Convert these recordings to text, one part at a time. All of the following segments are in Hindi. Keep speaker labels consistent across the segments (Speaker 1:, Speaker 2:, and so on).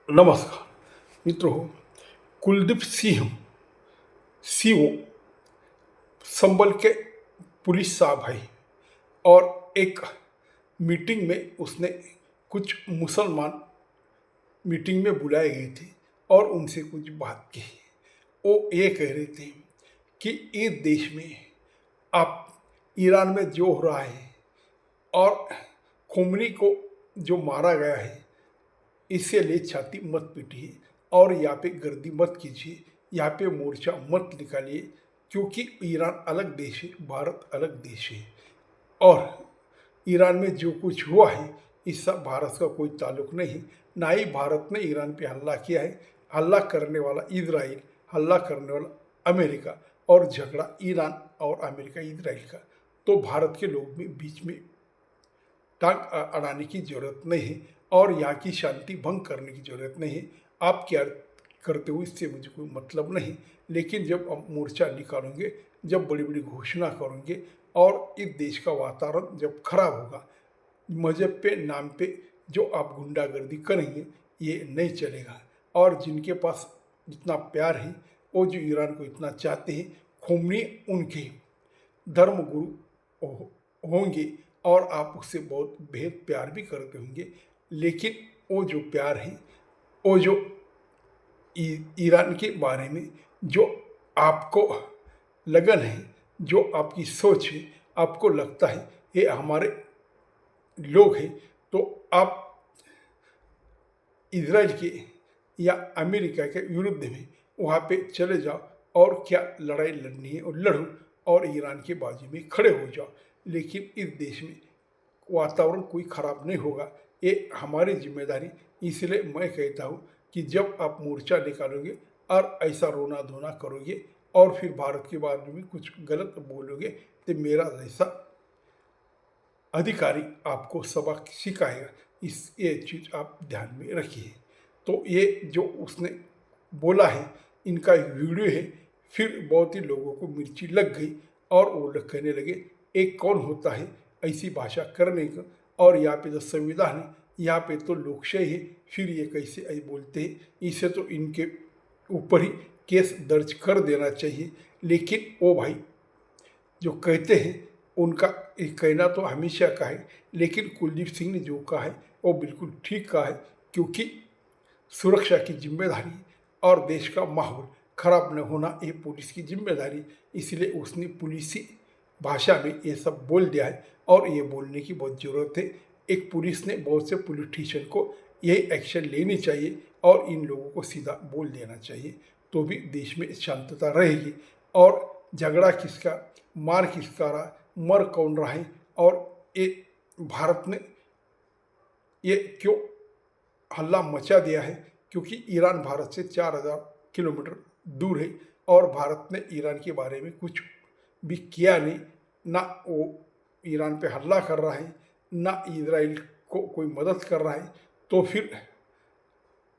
Speaker 1: नमस्कार मित्रों। कुलदीप सिंह सीओ संबल के पुलिस साहब है और एक मीटिंग में उसने कुछ मुसलमान मीटिंग में बुलाए गए थे और उनसे कुछ बात की। वो ये कह रहे थे कि इस देश में आप ईरान में जो हो रहा है और खोमनी को जो मारा गया है, इससे ले छाती मत पीटिए और यहाँ पे गर्दी मत कीजिए, यहाँ पे मोर्चा मत निकालिए, क्योंकि ईरान अलग देश है, भारत अलग देश है और ईरान में जो कुछ हुआ है इस सब भारत का कोई ताल्लुक नहीं है। ना ही भारत ने ईरान पे हमला किया है। हल्ला करने वाला इजराइल, हल्ला करने वाला अमेरिका और झगड़ा ईरान और अमेरिका इजराइल का। तो भारत के लोग भी बीच में टांग अड़ाने की जरूरत नहीं है और यहाँ की शांति भंग करने की जरूरत नहीं है। आप क्या करते हो इससे मुझे कोई मतलब नहीं, लेकिन जब आप मोर्चा निकालोगे, जब बड़ी बड़ी घोषणा करोगे और इस देश का वातावरण जब खराब होगा, मजहब पे नाम पे जो आप गुंडागर्दी करेंगे, ये नहीं चलेगा। और जिनके पास जितना प्यार है, वो जो ईरान को इतना चाहते हैं, खोमनी उनके धर्मगुरु होंगे और आप उससे बहुत बेहद प्यार भी करते होंगे, लेकिन वो जो प्यार है, वो जो ईरान के बारे में जो आपको लगन है, जो आपकी सोच है, आपको लगता है ये हमारे लोग हैं, तो आप इजराइल के या अमेरिका के विरुद्ध में वहाँ पे चले जाओ और क्या लड़ाई लड़नी है और लड़ो और ईरान के बाजू में खड़े हो जाओ। लेकिन इस देश में वातावरण कोई ख़राब नहीं होगा, ये हमारी जिम्मेदारी। इसलिए मैं कहता हूँ कि जब आप मोर्चा निकालोगे और ऐसा रोना धोना करोगे और फिर भारत के बारे में कुछ गलत बोलोगे, तो मेरा जैसा अधिकारी आपको सबक सिखाएगा। ये चीज़ आप ध्यान में रखिए। तो ये जो उसने बोला है, इनका वीडियो है, फिर बहुत ही लोगों को मिर्ची लग गई और वो लोग कहने लगे एक कौन होता है ऐसी भाषा करने का, और यहाँ पे जो संविधान है, यहाँ पे तो लोकशाही है, फिर ये कैसे ऐसे बोलते हैं, इसे तो इनके ऊपर ही केस दर्ज कर देना चाहिए। लेकिन वो भाई जो कहते हैं उनका कहना तो हमेशा का है, लेकिन कुलदीप सिंह ने जो कहा है वो बिल्कुल ठीक कहा है, क्योंकि सुरक्षा की जिम्मेदारी और देश का माहौल खराब न होना ये पुलिस की जिम्मेदारी। इसलिए उसने पुलिसी भाषा में ये सब बोल दिया है और ये बोलने की बहुत ज़रूरत है। एक पुलिस ने बहुत से पॉलिटिशियन को यही एक्शन लेनी चाहिए और इन लोगों को सीधा बोल देना चाहिए, तो भी देश में शांतता रहेगी। और झगड़ा किसका, मार किसका रहा, मर कौन रहा है, और ये भारत ने ये क्यों हल्ला मचा दिया है, क्योंकि ईरान भारत से 4000 किलोमीटर दूर है और भारत ने ईरान के बारे में कुछ भी किया नहीं। ना वो ईरान पे हमला कर रहा है, ना इजराइल को कोई मदद कर रहा है, तो फिर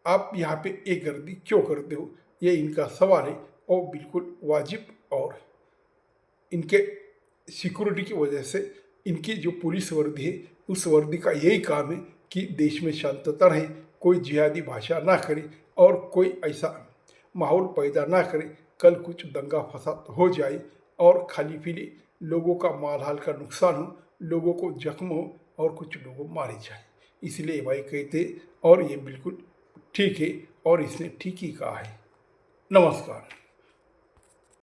Speaker 1: आप यहाँ पे एक गर्दी क्यों करते हो, ये इनका सवाल है। और बिल्कुल वाजिब, और इनके सिक्योरिटी की वजह से इनकी जो पुलिस वर्दी है, उस वर्दी का यही काम है कि देश में शांतता रहे, कोई जिहादी भाषा ना करे और कोई ऐसा माहौल पैदा ना करे, कल कुछ दंगा फसाद हो जाए और खाली पीली लोगों का माल हाल का नुकसान हो, लोगों को जख्म हो और कुछ लोगों मारे जाए। इसलिए भाई कहते, और ये बिल्कुल ठीक है और इसने ठीक ही कहा है। नमस्कार।